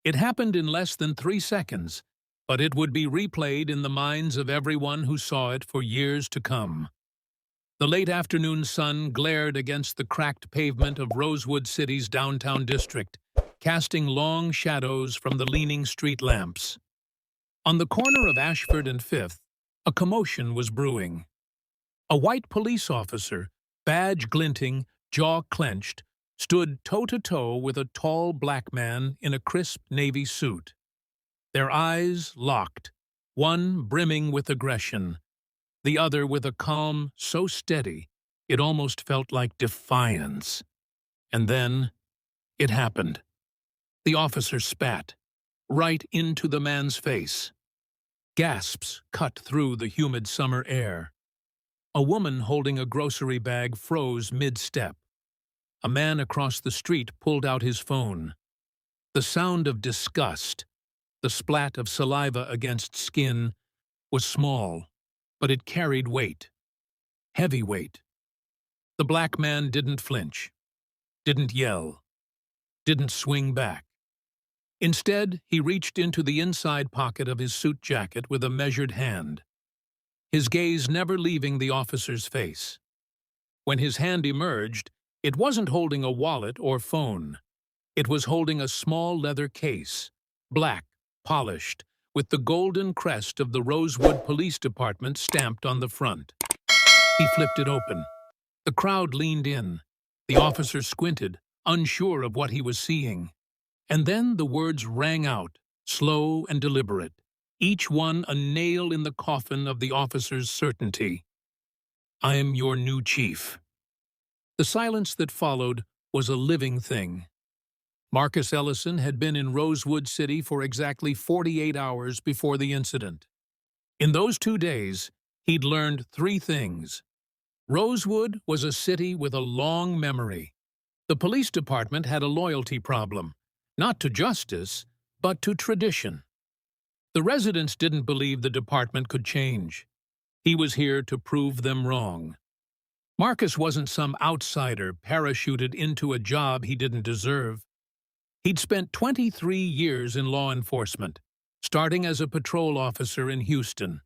It happened in less than 3 seconds, but it would be replayed in the minds of everyone who saw it for years to come. The late afternoon sun glared against the cracked pavement of Rosewood City's downtown district, casting long shadows from the leaning street lamps. On the corner of Ashford and Fifth, a commotion was brewing. A white police officer, badge glinting, jaw clenched, stood toe-to-toe with a tall black man in a crisp navy suit. Their eyes locked, one brimming with aggression, the other with a calm so steady it almost felt like defiance. And then it happened. The officer spat, right into the man's face. Gasps cut through the humid summer air. A woman holding a grocery bag froze mid-step. A man across the street pulled out his phone. The sound of disgust, the splat of saliva against skin, was small, but it carried weight. Heavy weight. The black man didn't flinch, didn't yell, didn't swing back. Instead, he reached into the inside pocket of his suit jacket with a measured hand, his gaze never leaving the officer's face. When his hand emerged, it wasn't holding a wallet or phone. It was holding a small leather case, black, polished, with the golden crest of the Rosewood Police Department stamped on the front. He flipped it open. The crowd leaned in. The officer squinted, unsure of what he was seeing. And then the words rang out, slow and deliberate, each one a nail in the coffin of the officer's certainty. "I am your new chief." The silence that followed was a living thing. Marcus Ellison had been in Rosewood City for exactly 48 hours before the incident. In those 2 days, he'd learned 3 things. Rosewood was a city with a long memory. The police department had a loyalty problem, not to justice, but to tradition. The residents didn't believe the department could change. He was here to prove them wrong. Marcus wasn't some outsider parachuted into a job he didn't deserve. He'd spent 23 years in law enforcement, starting as a patrol officer in Houston.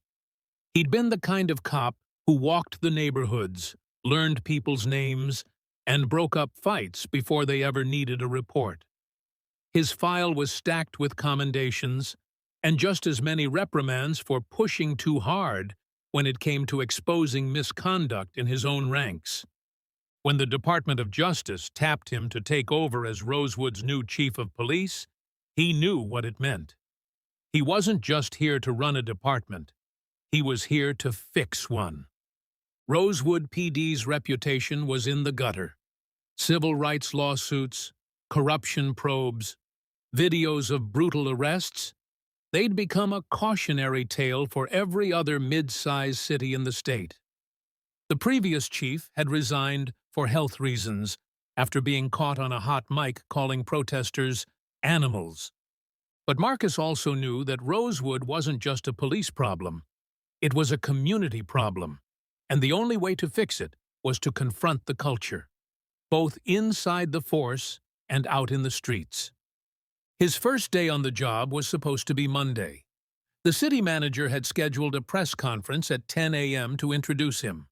He'd been the kind of cop who walked the neighborhoods, learned people's names, and broke up fights before they ever needed a report. His file was stacked with commendations, and just as many reprimands for pushing too hard when it came to exposing misconduct in his own ranks. When the Department of Justice tapped him to take over as Rosewood's new chief of police, he knew what it meant. He wasn't just here to run a department. He was here to fix one. Rosewood PD's reputation was in the gutter. Civil rights lawsuits, corruption probes, videos of brutal arrests, they'd become a cautionary tale for every other mid-sized city in the state. The previous chief had resigned for health reasons after being caught on a hot mic calling protesters animals. But Marcus also knew that Rosewood wasn't just a police problem. It was a community problem, and the only way to fix it was to confront the culture, both inside the force and out in the streets. His first day on the job was supposed to be Monday. The city manager had scheduled a press conference at 10 a.m. to introduce him.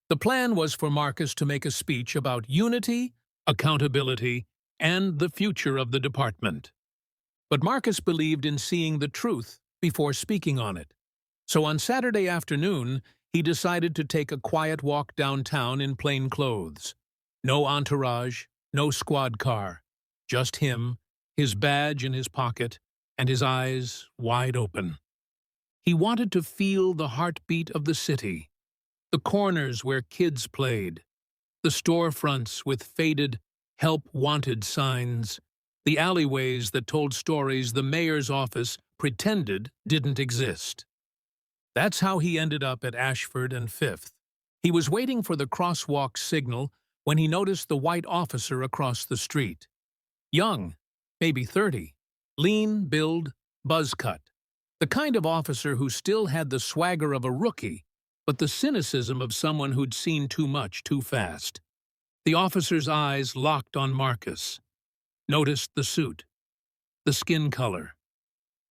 The plan was for Marcus to make a speech about unity, accountability, and the future of the department. But Marcus believed in seeing the truth before speaking on it. So on Saturday afternoon, he decided to take a quiet walk downtown in plain clothes. No entourage, no squad car, just him, his badge in his pocket, and his eyes wide open. He wanted to feel the heartbeat of the city, the corners where kids played, the storefronts with faded "Help Wanted" signs, the alleyways that told stories the mayor's office pretended didn't exist. That's how he ended up at Ashford and Fifth. He was waiting for the crosswalk signal when he noticed the white officer across the street. Young, maybe 30, lean build, buzz cut. The kind of officer who still had the swagger of a rookie, but the cynicism of someone who'd seen too much too fast. The officer's eyes locked on Marcus. Noticed the suit. the skin color,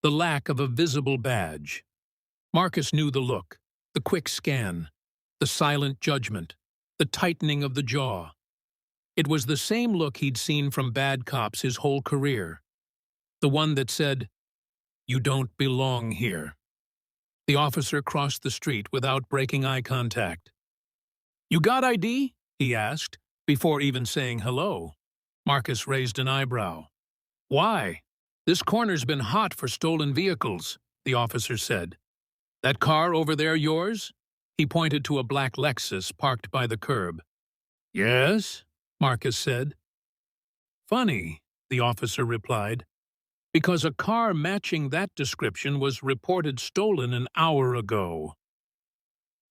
the lack of a visible badge. Marcus knew the look, the quick scan, the silent judgment, the tightening of the jaw. It was the same look he'd seen from bad cops his whole career. The one that said, "You don't belong here." The officer crossed the street without breaking eye contact. "You got ID?" he asked, before even saying hello. Marcus raised an eyebrow. "Why? This corner's been hot for stolen vehicles," the officer said. "That car over there yours?" He pointed to a black Lexus parked by the curb. "Yes," Marcus said. "Funny," the officer replied, "because a car matching that description was reported stolen an hour ago."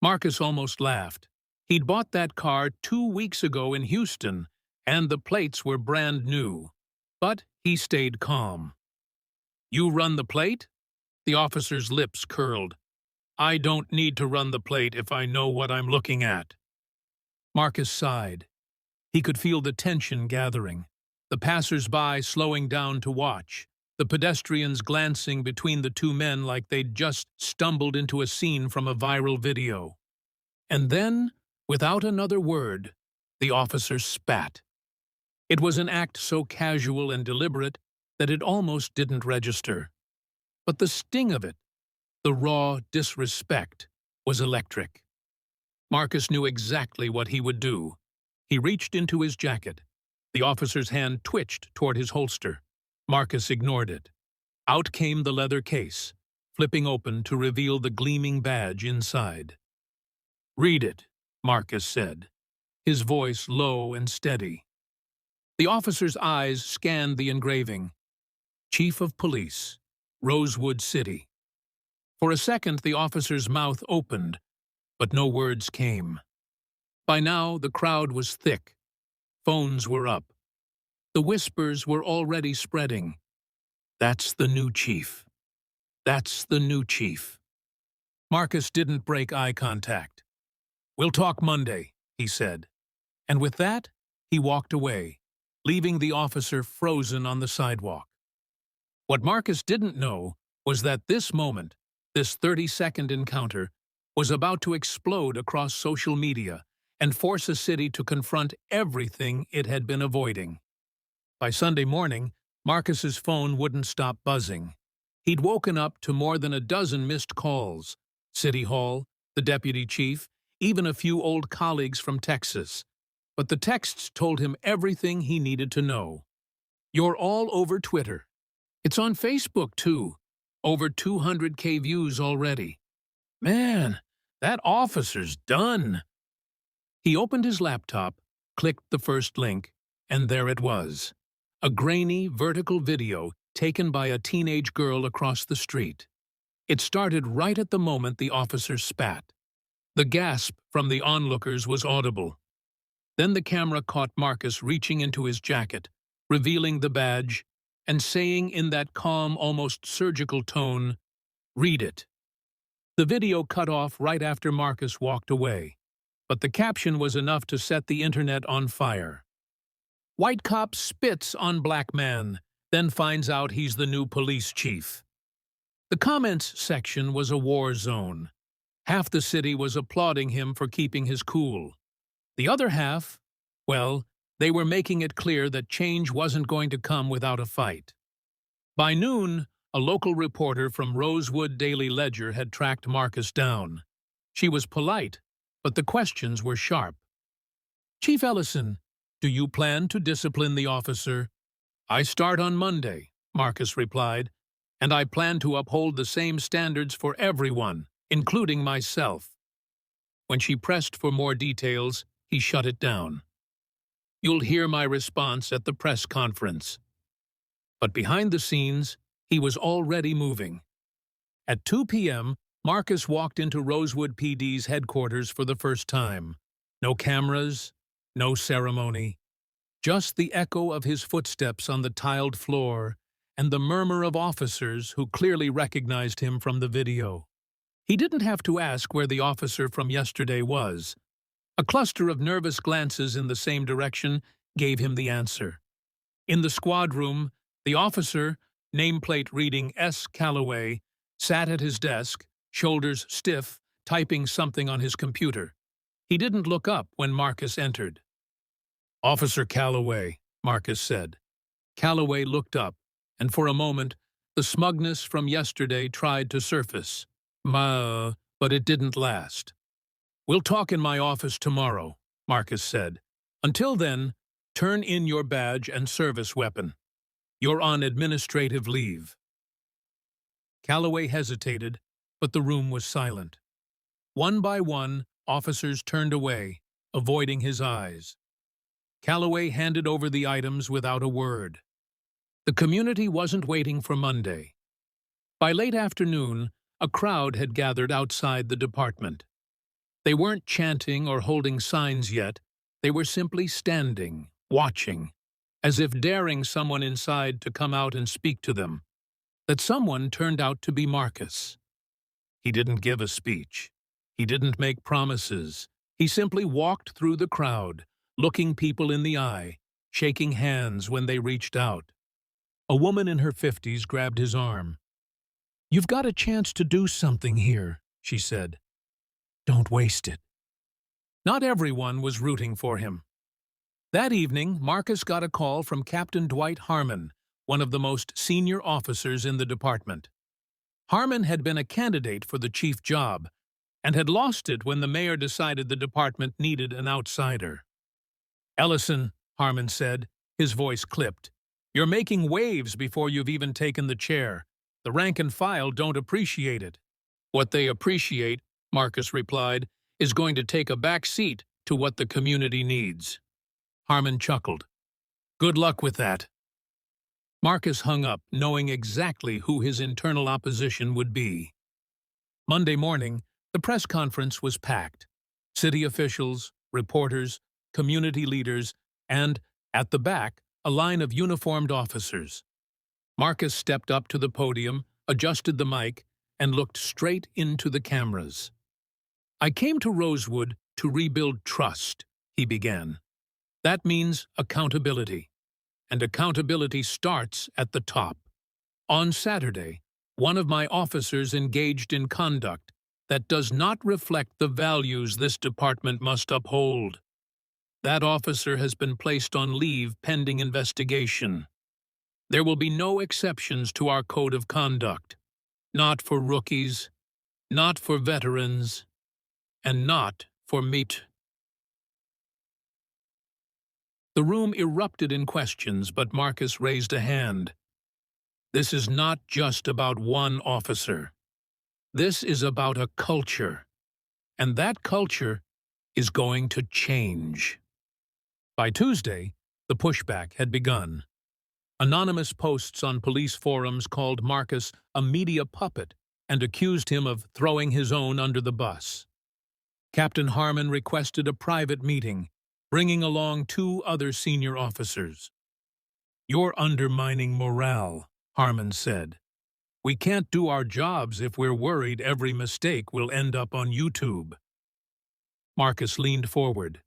Marcus almost laughed. He'd bought that car 2 weeks ago in Houston, and the plates were brand new. But he stayed calm. "You run the plate?" The officer's lips curled. "I don't need to run the plate if I know what I'm looking at." Marcus sighed. He could feel the tension gathering, the passers-by slowing down to watch, the pedestrians glancing between the two men like they'd just stumbled into a scene from a viral video. And then, without another word, the officer spat. It was an act so casual and deliberate that it almost didn't register. But the sting of it, the raw disrespect, was electric. Marcus knew exactly what he would do. He reached into his jacket. The officer's hand twitched toward his holster. Marcus ignored it. Out came the leather case, flipping open to reveal the gleaming badge inside. "Read it," Marcus said, his voice low and steady. The officer's eyes scanned the engraving. Chief of Police, Rosewood City. For a second, the officer's mouth opened, but no words came. By now, the crowd was thick. Phones were up. The whispers were already spreading. "That's the new chief. That's the new chief." Marcus didn't break eye contact. "We'll talk Monday," he said. And with that, he walked away, leaving the officer frozen on the sidewalk. What Marcus didn't know was that this moment, this 30-second encounter, was about to explode across social media and force a city to confront everything it had been avoiding. By Sunday morning, Marcus's phone wouldn't stop buzzing. He'd woken up to more than a dozen missed calls. City Hall, the deputy chief, even a few old colleagues from Texas. But the texts told him everything he needed to know. "You're all over Twitter. It's on Facebook, too. Over 200K views already. Man, that officer's done." He opened his laptop, clicked the first link, and there it was. A grainy, vertical video taken by a teenage girl across the street. It started right at the moment the officer spat. The gasp from the onlookers was audible. Then the camera caught Marcus reaching into his jacket, revealing the badge, and saying in that calm, almost surgical tone, "Read it." The video cut off right after Marcus walked away, but the caption was enough to set the internet on fire. "White cop spits on black man, then finds out he's the new police chief." The comments section was a war zone. Half the city was applauding him for keeping his cool. The other half, well, they were making it clear that change wasn't going to come without a fight. By noon, a local reporter from Rosewood Daily Ledger had tracked Marcus down. She was polite, but the questions were sharp. "Chief Ellison, do you plan to discipline the officer?" "I start on Monday," Marcus replied, "and I plan to uphold the same standards for everyone, including myself." When she pressed for more details, he shut it down. "You'll hear my response at the press conference." But behind the scenes, he was already moving. At 2 p.m., Marcus walked into Rosewood PD's headquarters for the first time. No cameras, no ceremony. Just the echo of his footsteps on the tiled floor and the murmur of officers who clearly recognized him from the video. He didn't have to ask where the officer from yesterday was. A cluster of nervous glances in the same direction gave him the answer. In the squad room, the officer, nameplate reading S. Calloway, sat at his desk, shoulders stiff, typing something on his computer. He didn't look up when Marcus entered. "Officer Calloway," Marcus said. Calloway looked up, and for a moment, the smugness from yesterday tried to surface. But it didn't last. "We'll talk in my office tomorrow," Marcus said. "Until then, turn in your badge and service weapon. You're on administrative leave." Calloway hesitated, but the room was silent. One by one, officers turned away, avoiding his eyes. Calloway handed over the items without a word. The community wasn't waiting for Monday. By late afternoon, a crowd had gathered outside the department. They weren't chanting or holding signs yet. They were simply standing, watching, as if daring someone inside to come out and speak to them. That someone turned out to be Marcus. He didn't give a speech. He didn't make promises. He simply walked through the crowd, looking people in the eye, shaking hands when they reached out. A woman in her 50s grabbed his arm. "You've got a chance to do something here," she said. "Don't waste it." Not everyone was rooting for him. That evening, Marcus got a call from Captain Dwight Harmon, one of the most senior officers in the department. Harmon had been a candidate for the chief job and had lost it when the mayor decided the department needed an outsider. "Ellison," Harmon said, his voice clipped, "you're making waves before you've even taken the chair. The rank and file don't appreciate it." "What they appreciate," Marcus replied, "is going to take a back seat to what the community needs." Harmon chuckled. "Good luck with that." Marcus hung up, knowing exactly who his internal opposition would be. Monday morning, the press conference was packed. City officials, reporters, community leaders, and, at the back, a line of uniformed officers. Marcus stepped up to the podium, adjusted the mic, and looked straight into the cameras. "I came to Rosewood to rebuild trust," he began. "That means accountability. And accountability starts at the top. On Saturday, one of my officers engaged in conduct that does not reflect the values this department must uphold. That officer has been placed on leave pending investigation. There will be no exceptions to our code of conduct. Not for rookies, not for veterans, and not for meat." The room erupted in questions, but Marcus raised a hand. "This is not just about one officer. This is about a culture. And that culture is going to change." By Tuesday, the pushback had begun. Anonymous posts on police forums called Marcus a media puppet and accused him of throwing his own under the bus. Captain Harmon requested a private meeting, bringing along 2 other senior officers. "You're undermining morale," Harmon said. "We can't do our jobs if we're worried every mistake will end up on YouTube." Marcus leaned forward.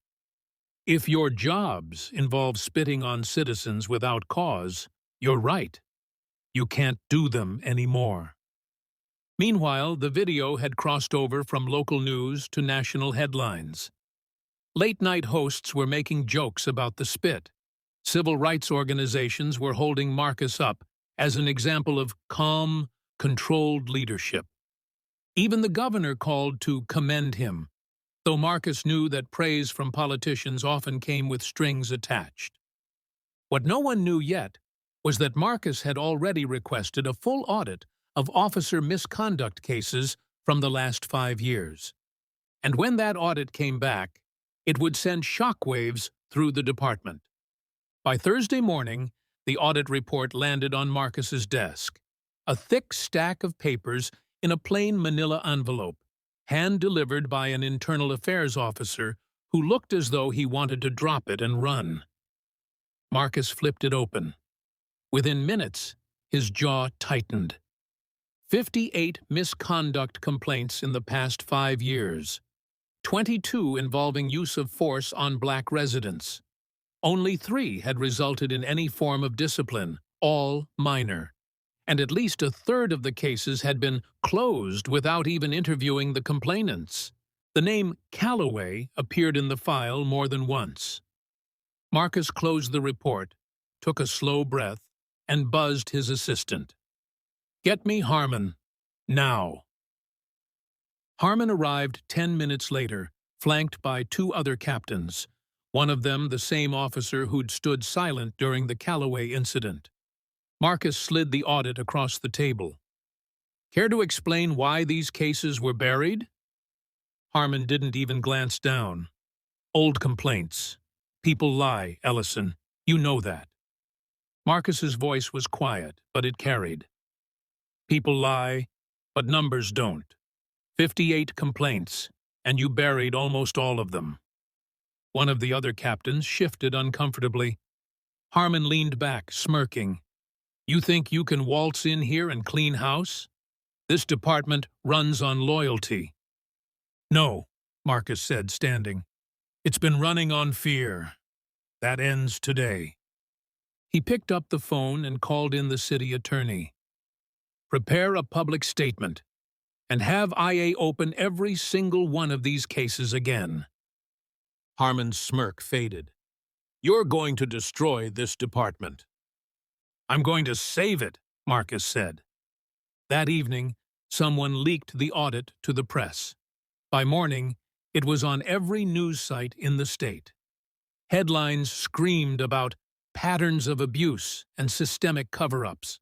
"If your jobs involve spitting on citizens without cause, you're right. You can't do them anymore." Meanwhile, the video had crossed over from local news to national headlines. Late-night hosts were making jokes about the spit. Civil rights organizations were holding Marcus up as an example of calm, controlled leadership. Even the governor called to commend him, though Marcus knew that praise from politicians often came with strings attached. What no one knew yet was that Marcus had already requested a full audit of officer misconduct cases from the last 5 years. And when that audit came back, it would send shockwaves through the department. By Thursday morning, the audit report landed on Marcus's desk, a thick stack of papers in a plain manila envelope, hand-delivered by an internal affairs officer who looked as though he wanted to drop it and run. Marcus flipped it open. Within minutes, his jaw tightened. 58 misconduct complaints in the past 5 years. 22 involving use of force on black residents. Only 3 had resulted in any form of discipline, all minor. and at least a third of the cases had been closed without even interviewing the complainants. The name Calloway appeared in the file more than once. Marcus closed the report, took a slow breath, and buzzed his assistant. "Get me Harmon. Now." Harmon arrived 10 minutes later, flanked by two other captains, one of them the same officer who'd stood silent during the Calloway incident. Marcus slid the audit across the table. "Care to explain why these cases were buried?" Harmon didn't even glance down. "Old complaints. People lie, Ellison. You know that." Marcus's voice was quiet, but it carried. "People lie, but numbers don't. 58 complaints, and you buried almost all of them." One of the other captains shifted uncomfortably. Harmon leaned back, smirking. "You think you can waltz in here and clean house? This department runs on loyalty." "No," Marcus said, standing. "It's been running on fear. That ends today." He picked up the phone and called in the city attorney. "Prepare a public statement, and have IA open every single one of these cases again." Harmon's smirk faded. "You're going to destroy this department." "I'm going to save it," Marcus said. That evening, someone leaked the audit to the press. By morning, it was on every news site in the state. Headlines screamed about patterns of abuse and systemic cover-ups.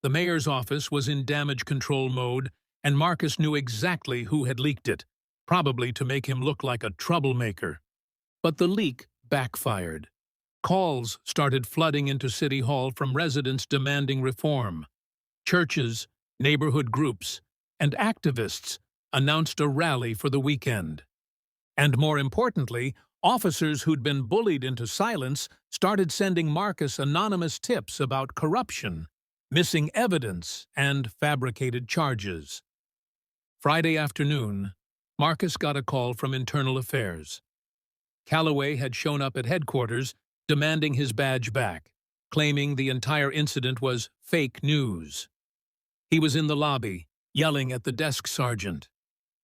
The mayor's office was in damage control mode, and Marcus knew exactly who had leaked it, probably to make him look like a troublemaker. But the leak backfired. Calls started flooding into City Hall from residents demanding reform. Churches, neighborhood groups, and activists announced a rally for the weekend. And more importantly, officers who'd been bullied into silence started sending Marcus anonymous tips about corruption, missing evidence, and fabricated charges. Friday afternoon, Marcus got a call from Internal Affairs. Calloway had shown up at headquarters, demanding his badge back, claiming the entire incident was fake news. He was in the lobby, yelling at the desk sergeant.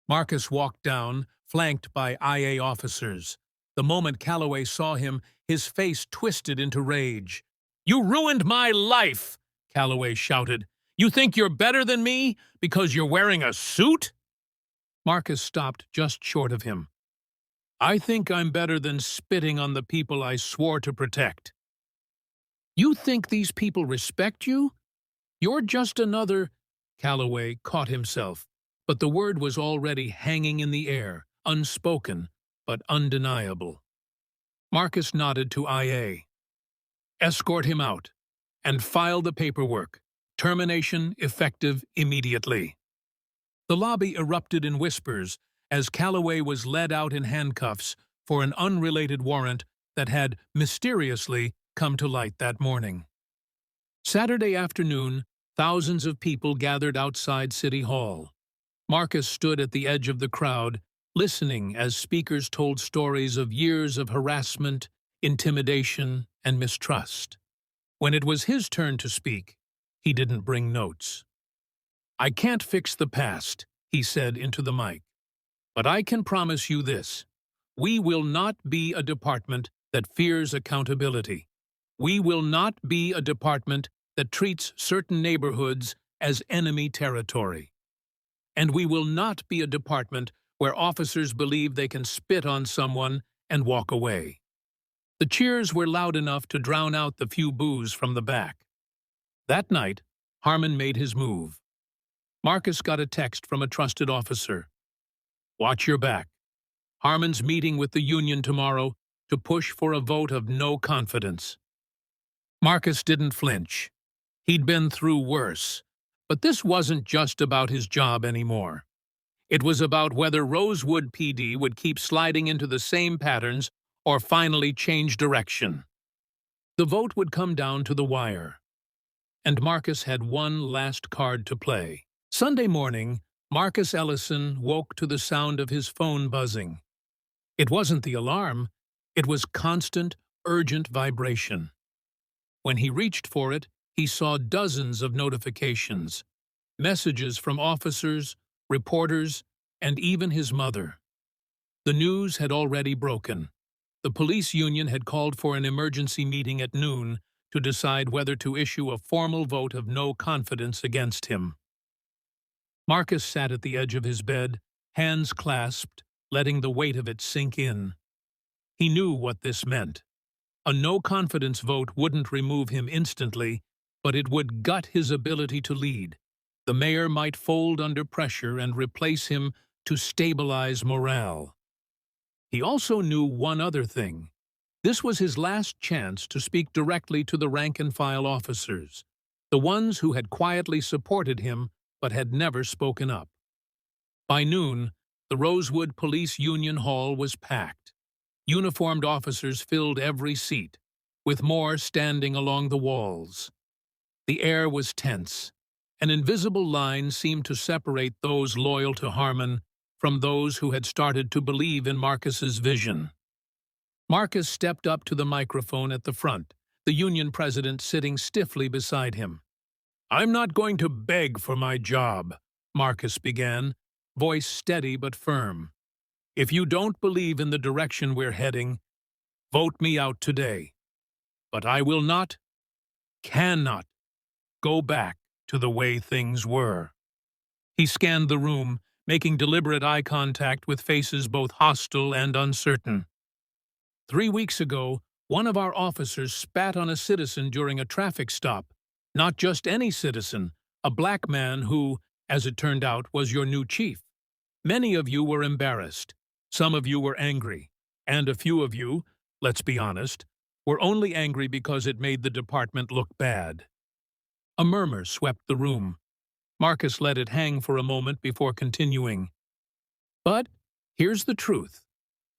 Marcus walked down, flanked by IA officers. The moment Calloway saw him, his face twisted into rage. "You ruined my life!" Calloway shouted. "You think you're better than me because you're wearing a suit?" Marcus stopped just short of him. "I think I'm better than spitting on the people I swore to protect." "You think these people respect you? You're just another—" Calloway caught himself, but the word was already hanging in the air, unspoken but undeniable. Marcus nodded to IA. "Escort him out, and file the paperwork. Termination effective immediately." The lobby erupted in whispers as Calloway was led out in handcuffs for an unrelated warrant that had mysteriously come to light that morning. Saturday afternoon, thousands of people gathered outside City Hall. Marcus stood at the edge of the crowd, listening as speakers told stories of years of harassment, intimidation, and mistrust. When it was his turn to speak, he didn't bring notes. "I can't fix the past," he said into the mic. "But I can promise you this. We will not be a department that fears accountability. We will not be a department that treats certain neighborhoods as enemy territory. And we will not be a department where officers believe they can spit on someone and walk away." The cheers were loud enough to drown out the few boos from the back. That night, Harmon made his move. Marcus got a text from a trusted officer. "Watch your back. Harmon's meeting with the union tomorrow to push for a vote of no confidence." Marcus didn't flinch. He'd been through worse, but this wasn't just about his job anymore. It was about whether Rosewood PD would keep sliding into the same patterns or finally change direction. The vote would come down to the wire. And Marcus had one last card to play. Sunday morning, Marcus Ellison woke to the sound of his phone buzzing. It wasn't the alarm, it was constant, urgent vibration. When he reached for it, he saw dozens of notifications, messages from officers, reporters, and even his mother. The news had already broken. The police union had called for an emergency meeting at noon to decide whether to issue a formal vote of no confidence against him. Marcus sat at the edge of his bed, hands clasped, letting the weight of it sink in. He knew what this meant. A no-confidence vote wouldn't remove him instantly, but it would gut his ability to lead. The mayor might fold under pressure and replace him to stabilize morale. He also knew one other thing. This was his last chance to speak directly to the rank-and-file officers, the ones who had quietly supported him but had never spoken up. By noon, the Rosewood Police Union Hall was packed. Uniformed officers filled every seat, with more standing along the walls. The air was tense. An invisible line seemed to separate those loyal to Harmon from those who had started to believe in Marcus's vision. Marcus stepped up to the microphone at the front, the union president sitting stiffly beside him. "I'm not going to beg for my job," Marcus began, voice steady but firm. "If you don't believe in the direction we're heading, vote me out today. But I will not, cannot, go back to the way things were." He scanned the room, making deliberate eye contact with faces both hostile and uncertain. 3 weeks ago, one of our officers spat on a citizen during a traffic stop. Not just any citizen, a black man who, as it turned out, was your new chief. Many of you were embarrassed. Some of you were angry. And a few of you, let's be honest, were only angry because it made the department look bad. A murmur swept the room. Marcus let it hang for a moment before continuing. "But here's the truth.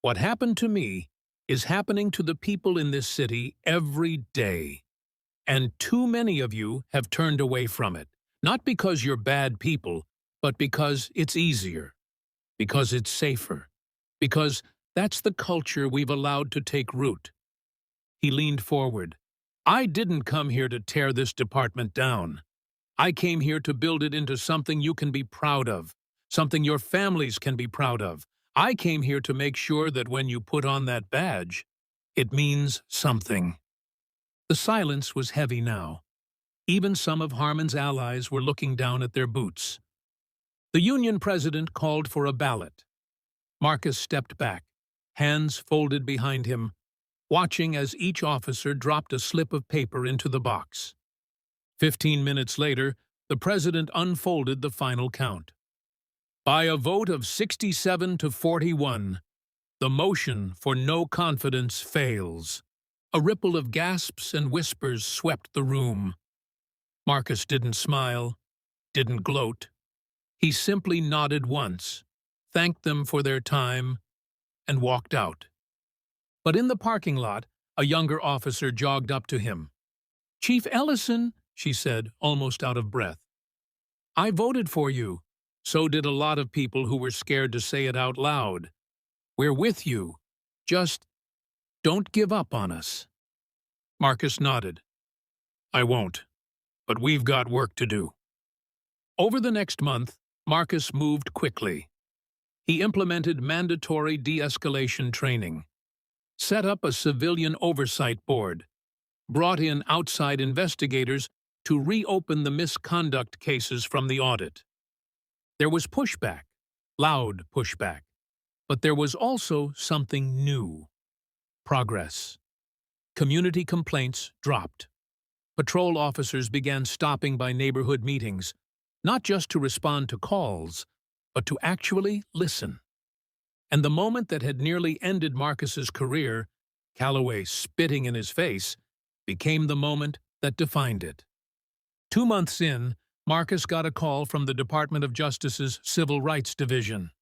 What happened to me is happening to the people in this city every day. And too many of you have turned away from it. Not because you're bad people, but because it's easier. Because it's safer. Because that's the culture we've allowed to take root." He leaned forward. "I didn't come here to tear this department down. I came here to build it into something you can be proud of, something your families can be proud of. I came here to make sure that when you put on that badge, it means something." The silence was heavy now. Even some of Harmon's allies were looking down at their boots. The union president called for a ballot. Marcus stepped back, hands folded behind him, watching as each officer dropped a slip of paper into the box. 15 minutes later, the president unfolded the final count. By a vote of 67 to 41, the motion for no confidence fails. A ripple of gasps and whispers swept the room. Marcus didn't smile, didn't gloat. He simply nodded once, thanked them for their time, and walked out. But in the parking lot, a younger officer jogged up to him. "Chief Ellison," she said, almost out of breath. "I voted for you. So did a lot of people who were scared to say it out loud. We're with you. Just don't give up on us." Marcus nodded. "I won't, but we've got work to do." Over the next month, Marcus moved quickly. He implemented mandatory de-escalation training, set up a civilian oversight board, brought in outside investigators to reopen the misconduct cases from the audit. There was pushback, loud pushback, but there was also something new. Progress. Community complaints dropped. Patrol officers began stopping by neighborhood meetings, not just to respond to calls, but to actually listen. And the moment that had nearly ended Marcus's career, Calloway spitting in his face, became the moment that defined it. 2 months in, Marcus got a call from the Department of Justice's Civil Rights Division.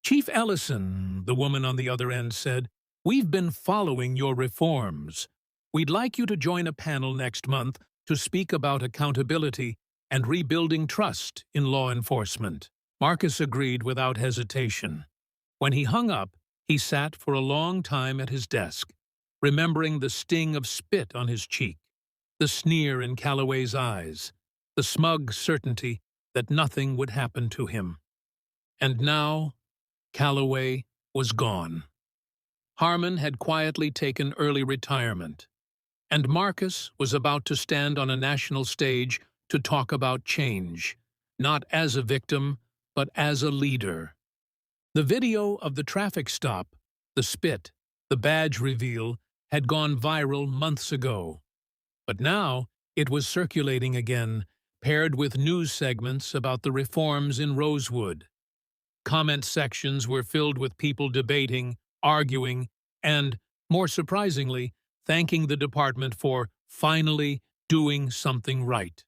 "Chief Ellison," the woman on the other end said, "we've been following your reforms. We'd like you to join a panel next month to speak about accountability and rebuilding trust in law enforcement." Marcus agreed without hesitation. When he hung up, he sat for a long time at his desk, remembering the sting of spit on his cheek, the sneer in Calloway's eyes, the smug certainty that nothing would happen to him. And now, Calloway was gone. Harmon had quietly taken early retirement, and Marcus was about to stand on a national stage to talk about change, not as a victim, but as a leader. The video of the traffic stop, the spit, the badge reveal, had gone viral months ago. But now it was circulating again, paired with news segments about the reforms in Rosewood. Comment sections were filled with people debating, arguing, and, more surprisingly, thanking the department for finally doing something right.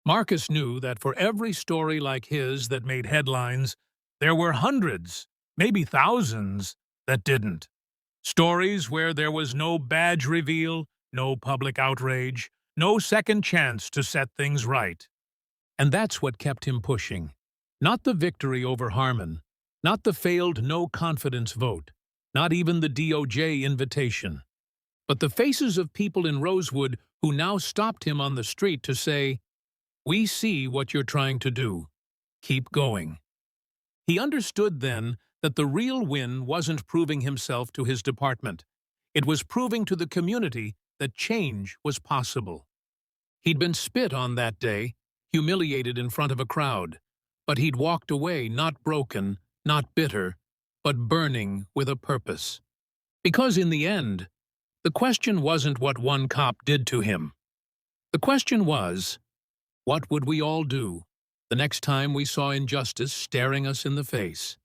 Marcus knew that for every story like his that made headlines, there were hundreds, maybe thousands, that didn't. Stories where there was no badge reveal, no public outrage, no second chance to set things right. And that's what kept him pushing. Not the victory over Harmon, not the failed no-confidence vote, not even the DOJ invitation, but the faces of people in Rosewood who now stopped him on the street to say, "We see what you're trying to do. Keep going." He understood then that the real win wasn't proving himself to his department. It was proving to the community that change was possible. He'd been spit on that day, humiliated in front of a crowd, but he'd walked away not broken, not bitter, but burning with a purpose. Because in the end, the question wasn't what one cop did to him. The question was, what would we all do the next time we saw injustice staring us in the face?